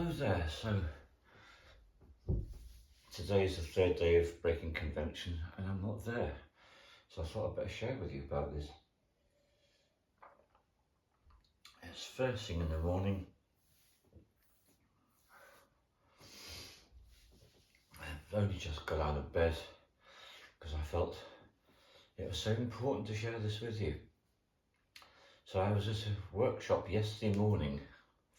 Hello there. So today is the third day of breaking convention and I'm not there. So I thought I'd better share with you about this. It's first thing in the morning. I've only just got out of bed because I felt it was so important to share this with you. So I was at a workshop yesterday morning,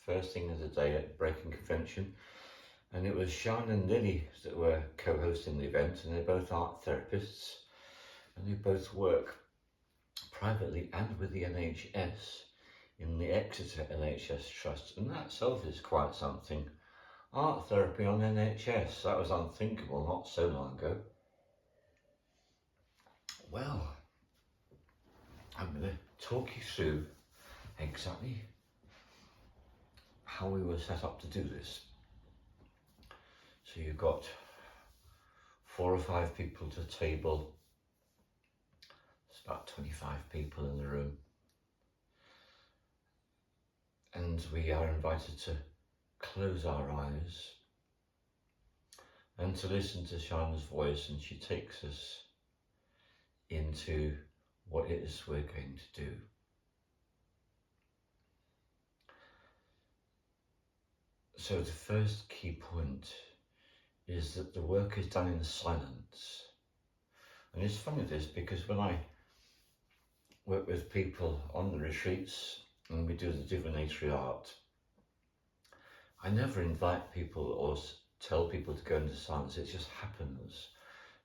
first thing of the day at breaking convention. And it was Sean and Lily that were co-hosting the event, and they're both art therapists, and they both work privately and with the NHS in the Exeter NHS Trust, and that itself is quite something. Art therapy on NHS, that was unthinkable not so long ago. Well, I'm going to talk you through exactly how we were set up to do this. So you've got 4 or 5 people to a table. There's about 25 people in the room. And we are invited to close our eyes and to listen to Shana's voice, and she takes us into what it is we're going to do. So the first key point is that the work is done in silence. And it's funny this because when I work with people on the retreats and we do the divinatory art, I never invite people or tell people to go into silence. It just happens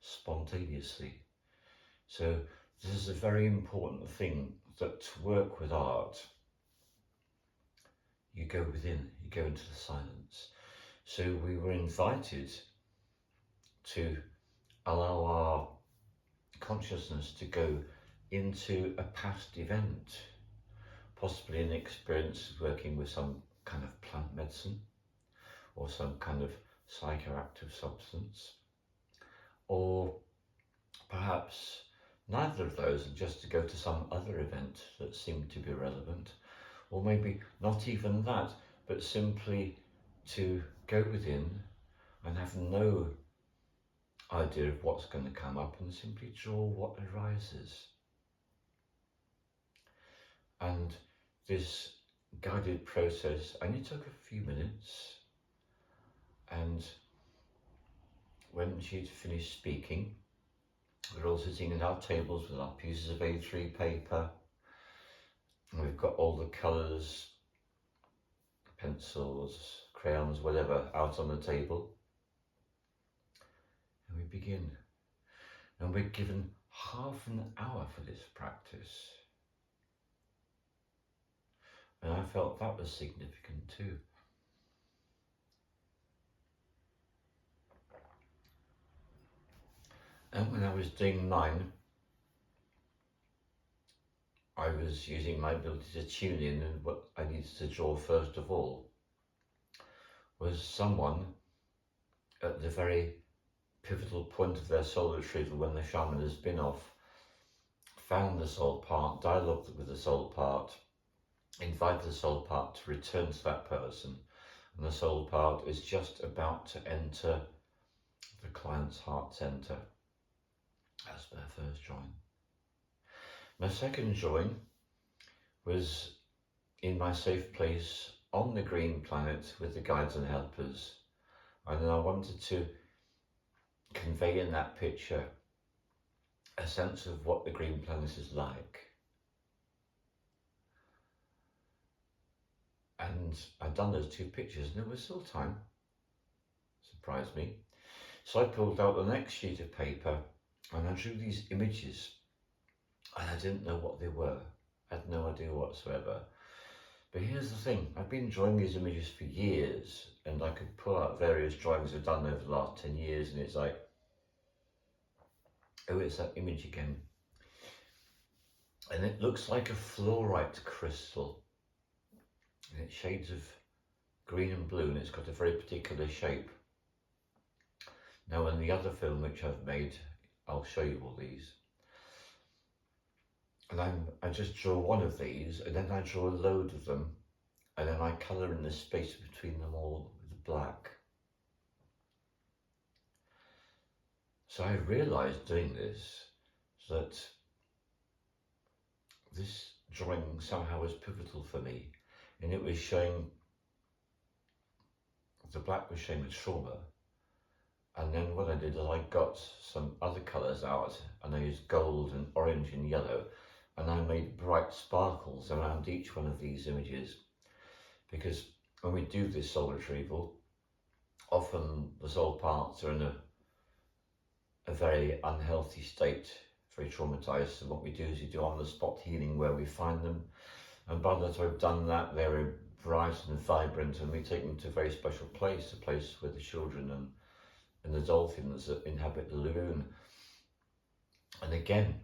spontaneously. So this is a very important thing, that to work with art, you go within, you go into the silence. So we were invited to allow our consciousness to go into a past event, possibly an experience working with some kind of plant medicine or some kind of psychoactive substance, or perhaps neither of those, and just to go to some other event that seemed to be relevant, or maybe not even that, but simply to go within and have no idea of what's going to come up and simply draw what arises. And this guided process only took a few minutes, and when she'd finished speaking, we're all sitting at our tables with our pieces of A3 paper, and we've got all the colours, pencils, crayons, whatever, out on the table. And we begin. And we're given half an hour for this practice. And I felt that was significant too. And when I was doing mine, I was using my ability to tune in, and what I needed to draw first of all was someone at the very pivotal point of their soul retrieval, when the shaman has been off, found the soul part, dialogued with the soul part, invited the soul part to return to that person, and the soul part is just about to enter the client's heart center as their first join. My second join was in my safe place on the green planet with the guides and helpers, and then I wanted to convey in that picture a sense of what the green planet is like. And I'd done those 2 pictures and there was still time. Surprised me. So I pulled out the next sheet of paper and I drew these images, and I didn't know what they were. I had no idea whatsoever. But here's the thing, I've been drawing these images for years, and I could pull out various drawings I've done over the last 10 years, and it's like, oh, it's that image again. And it looks like a fluorite crystal. And it's shades of green and blue, and it's got a very particular shape. Now in the other film which I've made, I'll show you all these. And I just draw one of these, and then I draw a load of them, and then I colour in the space between them all with black. So I realised doing this that this drawing somehow was pivotal for me, and it was showing, the black was showing the trauma. And then what I did is I got some other colours out, and I used gold and orange and yellow, and I made bright sparkles around each one of these images. Because when we do this soul retrieval, often the soul parts are in a very unhealthy state, very traumatized. And what we do is we do on-the-spot healing where we find them. And by the time we've done that, they're bright and vibrant, and we take them to a very special place, a place where the children and the dolphins that inhabit the lagoon. And again,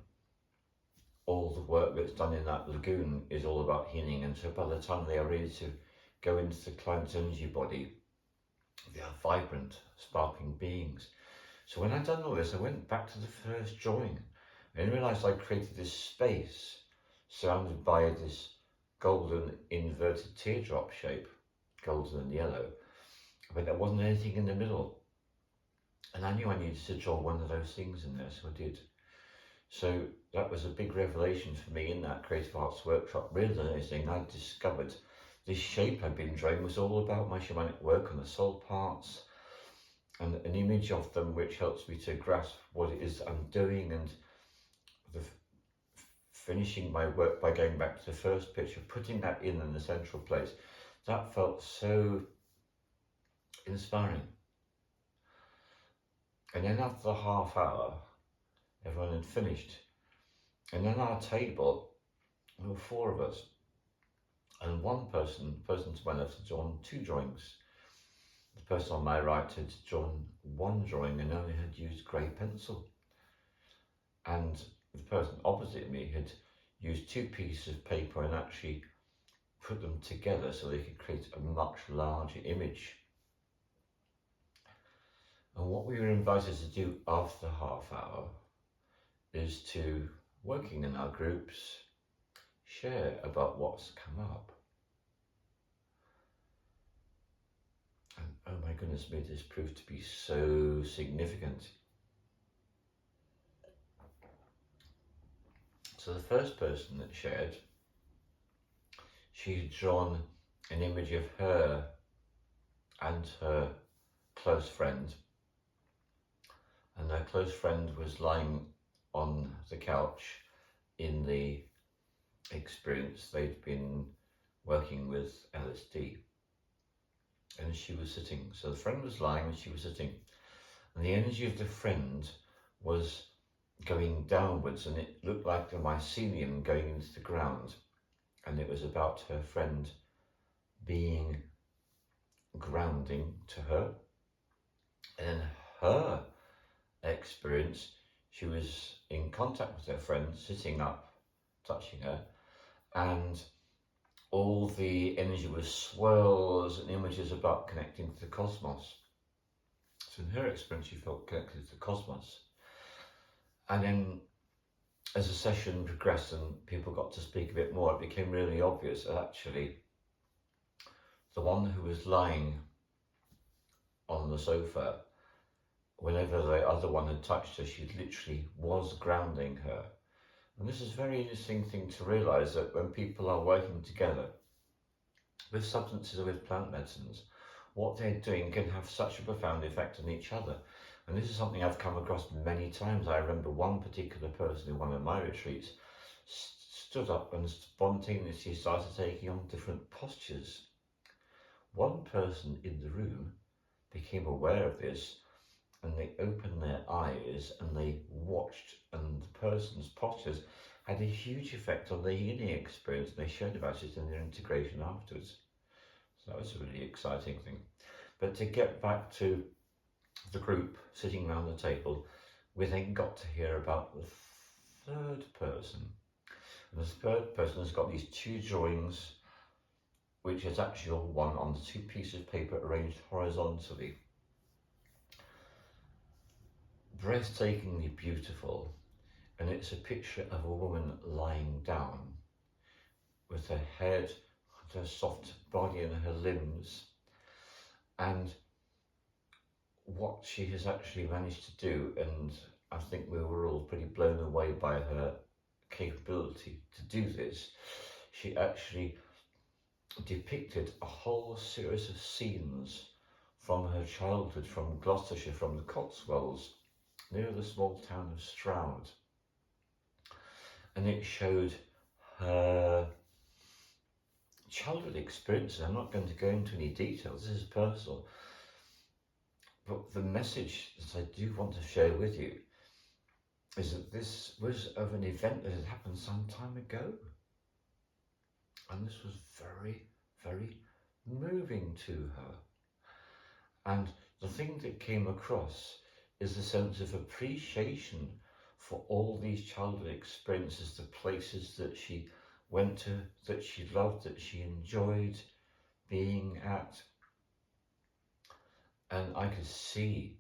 all the work that's done in that lagoon is all about healing. And so by the time they are ready to go into the client's energy body, they are vibrant, sparkling beings. So when I'd done all this, I went back to the first drawing and realised I created this space surrounded by this golden inverted teardrop shape, golden and yellow, but there wasn't anything in the middle. And I knew I needed to draw one of those things in there, so I did. So that was a big revelation for me in that creative arts workshop. Realising I discovered this shape I'd been drawing was all about my shamanic work on the soul parts, and an image of them which helps me to grasp what it is I'm doing, and finishing my work by going back to the first picture, putting that in the central place. That felt so inspiring. And then after the half hour, everyone had finished. And then our table, there were 4 of us. And one person to my left had drawn 2 drawings. The person on my right had drawn 1 drawing and only had used grey pencil. And the person opposite me had used 2 pieces of paper and actually put them together so they could create a much larger image. And what we were invited to do after the half hour is to, working in our groups, share about what's come up. And oh my goodness me, this proved to be so significant. So the first person that shared, she had drawn an image of her and her close friend. And her close friend was lying on the couch in the experience. They'd been working with LSD. And she was sitting. So the friend was lying and she was sitting. And the energy of the friend was going downwards, and it looked like the mycelium going into the ground. And it was about her friend being grounding to her. And in her experience, she was in contact with her friend, sitting up, touching her, and all the energy was swirls and images about connecting to the cosmos. So in her experience, she felt connected to the cosmos. And then as the session progressed and people got to speak a bit more, it became really obvious that actually the one who was lying on the sofa, whenever the other one had touched her, she literally was grounding her. And this is a very interesting thing to realise, that when people are working together with substances or with plant medicines, what they're doing can have such a profound effect on each other. And this is something I've come across many times. I remember one particular person in one of my retreats stood up and spontaneously started taking on different postures. One person in the room became aware of this, and they opened their eyes and they watched, and the person's postures had a huge effect on their healing experience, and they shared about it in their integration afterwards. So that was a really exciting thing. But to get back to the group sitting around the table, we then got to hear about the third person. And the third person has got these 2 drawings, which is actually all one on the 2 pieces of paper arranged horizontally. Breathtakingly beautiful, and it's a picture of a woman lying down with her head, her soft body and her limbs, and what she has actually managed to do, and I think we were all pretty blown away by her capability to do this. She actually depicted a whole series of scenes from her childhood, from Gloucestershire, from the Cotswolds, near the small town of Stroud. And it showed her childhood experiences. I'm not going to go into any details, this is personal. But the message that I do want to share with you is that this was of an event that had happened some time ago. And this was very, very moving to her. And the thing that came across is the sense of appreciation for all these childhood experiences, the places that she went to, that she loved, that she enjoyed being at. And I could see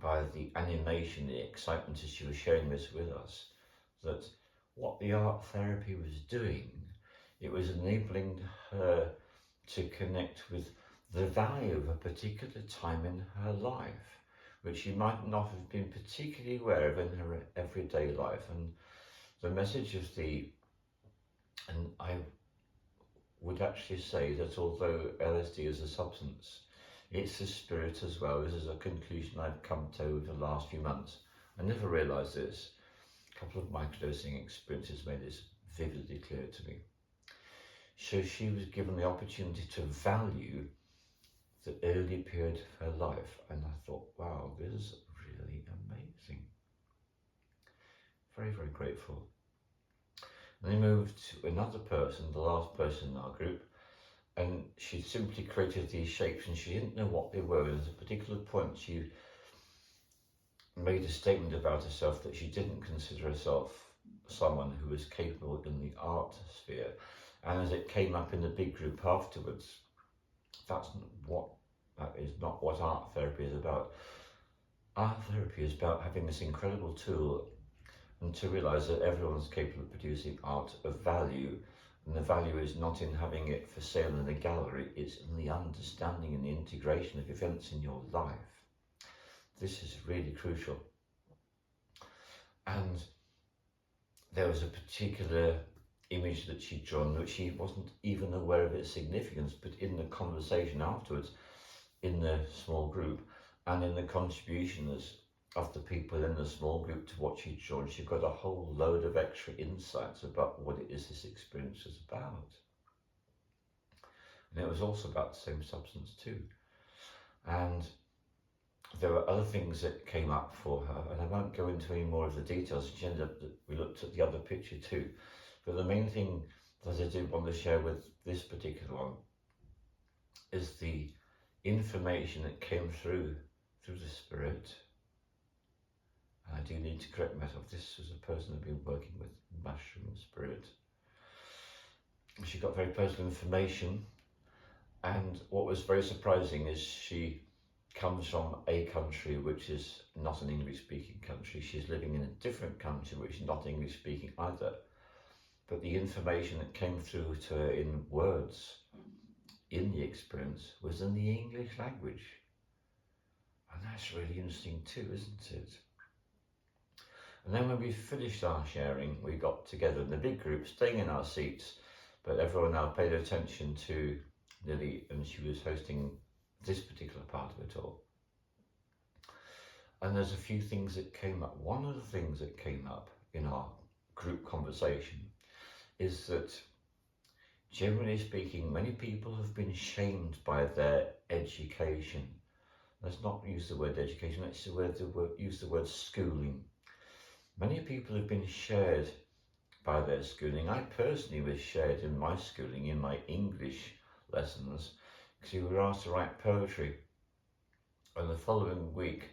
by the animation, the excitement as she was sharing this with us, that what the art therapy was doing, it was enabling her to connect with the value of a particular time in her life, which she might not have been particularly aware of in her everyday life. And the message of and I would actually say that although LSD is a substance, it's the spirit as well. This is a conclusion I've come to over the last few months. I never realised this. A couple of microdosing experiences made this vividly clear to me. So she was given the opportunity to value the early period of her life, and I thought, wow, this is really amazing. Very, very grateful. And then moved to another person, the last person in our group, and she simply created these shapes and she didn't know what they were. And at a particular point she made a statement about herself that she didn't consider herself someone who was capable in the art sphere. And as it came up in the big group afterwards, that is not what art therapy is about. Art therapy is about having this incredible tool and to realise that everyone's capable of producing art of value. And the value is not in having it for sale in a gallery, it's in the understanding and the integration of events in your life. This is really crucial. And there was a particular image that she'd drawn which she wasn't even aware of its significance, but in the conversation afterwards, in the small group, and in the contributions of the people in the small group to what she'd drawn, she got a whole load of extra insights about what it is this experience is about. And it was also about the same substance too. And there were other things that came up for her, and I won't go into any more of the details. She ended up, we looked at the other picture too. But the main thing that I did want to share with this particular one is the information that came through the spirit. I do need to correct myself. This was a person who'd been working with mushroom spirit. She got very personal information, and what was very surprising is she comes from a country which is not an English-speaking country. She's living in a different country which is not English-speaking either. But the information that came through to her in words, in the experience, was in the English language. And that's really interesting too, isn't it? And then when we finished our sharing, we got together in the big group, staying in our seats, but everyone now paid attention to Lily, and she was hosting this particular part of it all. And there's a few things that came up. One of the things that came up in our group conversation is that, generally speaking, many people have been shamed by their education. Let's not use the word education, let's use the word schooling. Many people have been shared by their schooling. I personally was shared in my schooling, in my English lessons, because we were asked to write poetry. And the following week,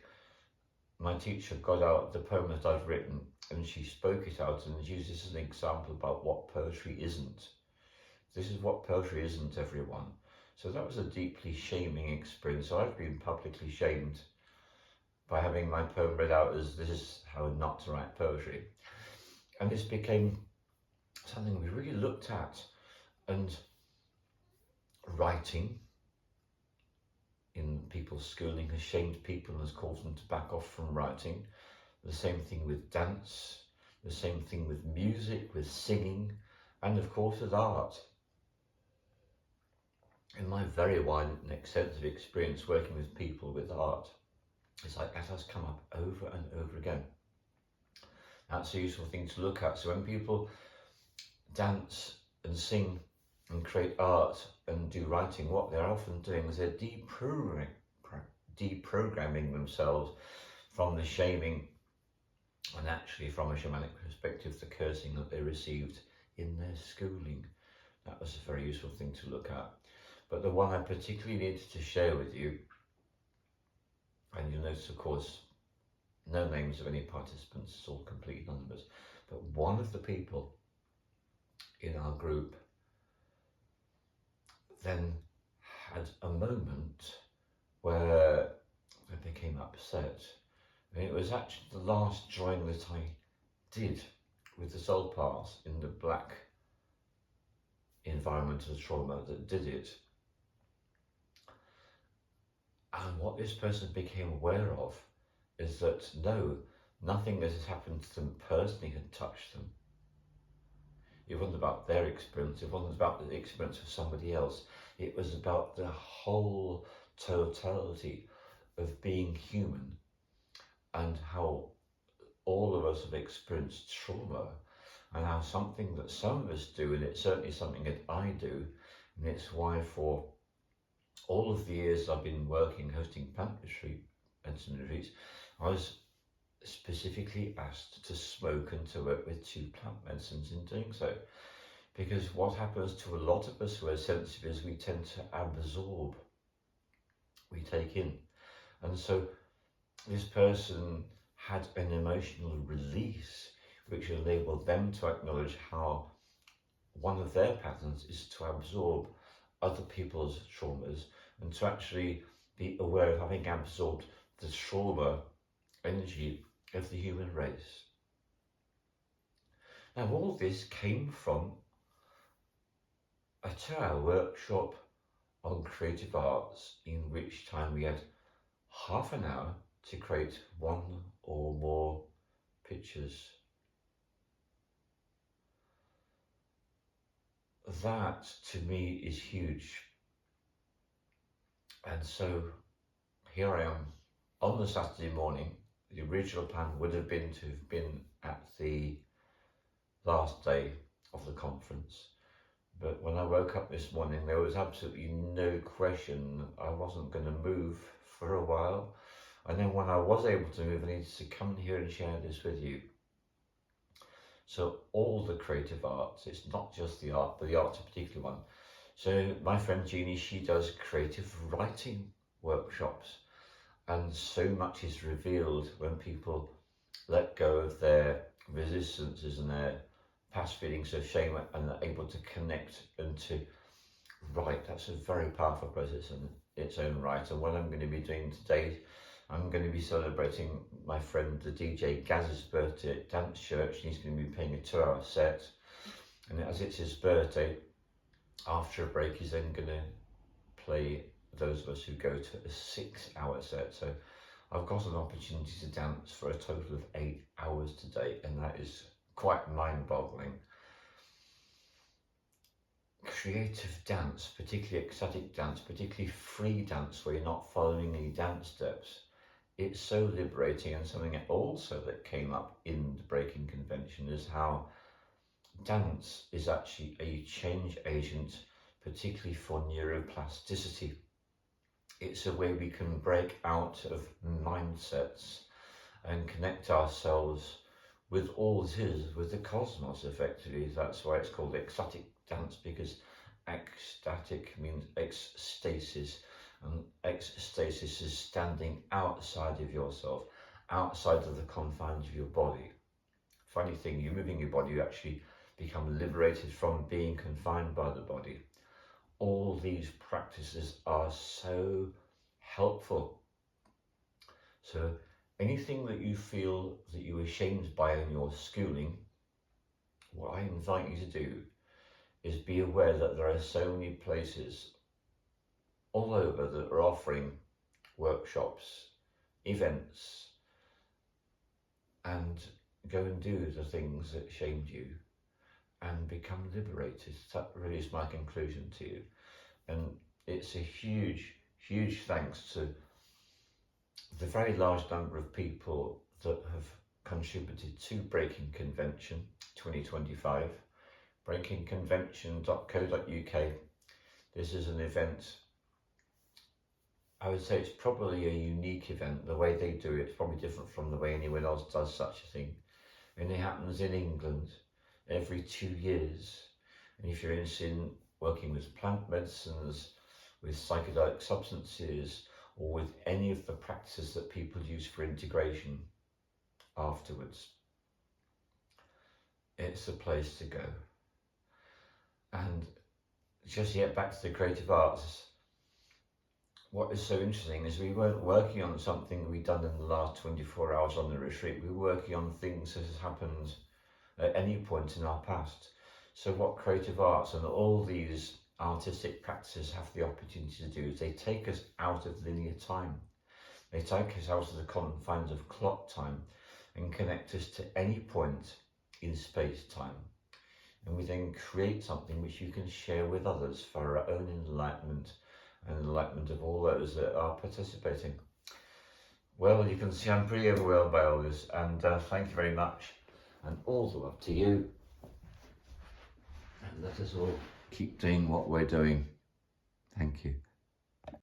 my teacher got out the poem that I'd written and she spoke it out and used this as an example about what poetry isn't. This is what poetry isn't, everyone. So that was a deeply shaming experience. So I've been publicly shamed by having my poem read out as this is how not to write poetry. And this became something we really looked at, and writing in people's schooling has shamed people and has caused them to back off from writing. The same thing with dance, the same thing with music, with singing, and of course with art. In my very wide and extensive experience working with people with art, it's like that has come up over and over again. That's a useful thing to look at. So when people dance and sing and create art and do writing, what they're often doing is they're deprogramming themselves from the shaming and actually from a shamanic perspective, the cursing that they received in their schooling. That was a very useful thing to look at. But the one I particularly needed to share with you, and you'll notice of course no names of any participants, it's all completely anonymous, but one of the people in our group then had a moment where I became upset. And it was actually the last drawing that I did with the soul path in the black environmental trauma that did it. And what this person became aware of is that no, nothing that has happened to them personally had touched them. It wasn't about their experience, it wasn't about the experience of somebody else. It was about the whole totality of being human and how all of us have experienced trauma and how something that some of us do, and it's certainly something that I do, and it's why for all of the years I've been working, hosting plant retreats, I was specifically asked to smoke and to work with 2 plant medicines in doing so. Because what happens to a lot of us who are sensitive is we tend to absorb, we take in. And so this person had an emotional release which enabled them to acknowledge how one of their patterns is to absorb other people's traumas and to actually be aware of having absorbed the trauma energy of the human race. Now all this came from a 2-hour workshop on creative arts in which time we had half an hour to create 1 or more pictures. That to me is huge. And so here I am on the Saturday morning. The original plan would have been to have been at the last day of the conference. But when I woke up this morning, there was absolutely no question I wasn't going to move for a while. And then when I was able to move, I needed to come here and share this with you. So all the creative arts, it's not just the art, but the art's a particular one. So my friend Jeannie, she does creative writing workshops. And so much is revealed when people let go of their resistances and their past feelings of shame and are able to connect and to write. That's a very powerful process in its own right. And what I'm going to be doing today, I'm going to be celebrating my friend the DJ Gaz's birthday at Dance Church. He's going to be playing a 2-hour set, and as it's his birthday, after a break he's then going to play those of us who go to a 6-hour set. So I've got an opportunity to dance for a total of 8 hours today, and that is quite mind-boggling. Creative dance, particularly ecstatic dance, particularly free dance where you're not following any dance steps, it's so liberating. And something also that came up in the breaking convention is how dance is actually a change agent, particularly for neuroplasticity. It's a way we can break out of mindsets and connect ourselves with all it is, with the cosmos effectively. That's why it's called ecstatic dance, because ecstatic means ecstasis, and ecstasis is standing outside of yourself, outside of the confines of your body. Funny thing, you're moving your body, you actually become liberated from being confined by the body. All these practices are so helpful. So anything that you feel that you were shamed by in your schooling, what I invite you to do is be aware that there are so many places all over that are offering workshops, events, and go and do the things that shamed you and become liberated. That really is my conclusion to you. And it's a huge, huge thanks to the very large number of people that have contributed to Breaking Convention 2025. breakingconvention.co.uk. This is an event, I would say it's probably a unique event. The way they do it's probably different from the way anyone else does such a thing. And it happens in England every 2 years. And if you're interested in working with plant medicines, with psychedelic substances, or with any of the practices that people use for integration afterwards, it's the place to go. And just to get back to the creative arts, what is so interesting is we weren't working on something we'd done in the last 24 hours on the retreat. We were working on things that has happened at any point in our past. So what creative arts and all these artistic practices have the opportunity to do is they take us out of linear time. They take us out of the confines of clock time and connect us to any point in space-time. And we then create something which you can share with others for our own enlightenment and enlightenment of all those that are participating. Well, you can see I'm pretty overwhelmed by all this, and thank you very much, and all the love to you. And let us all keep doing what we're doing. Thank you.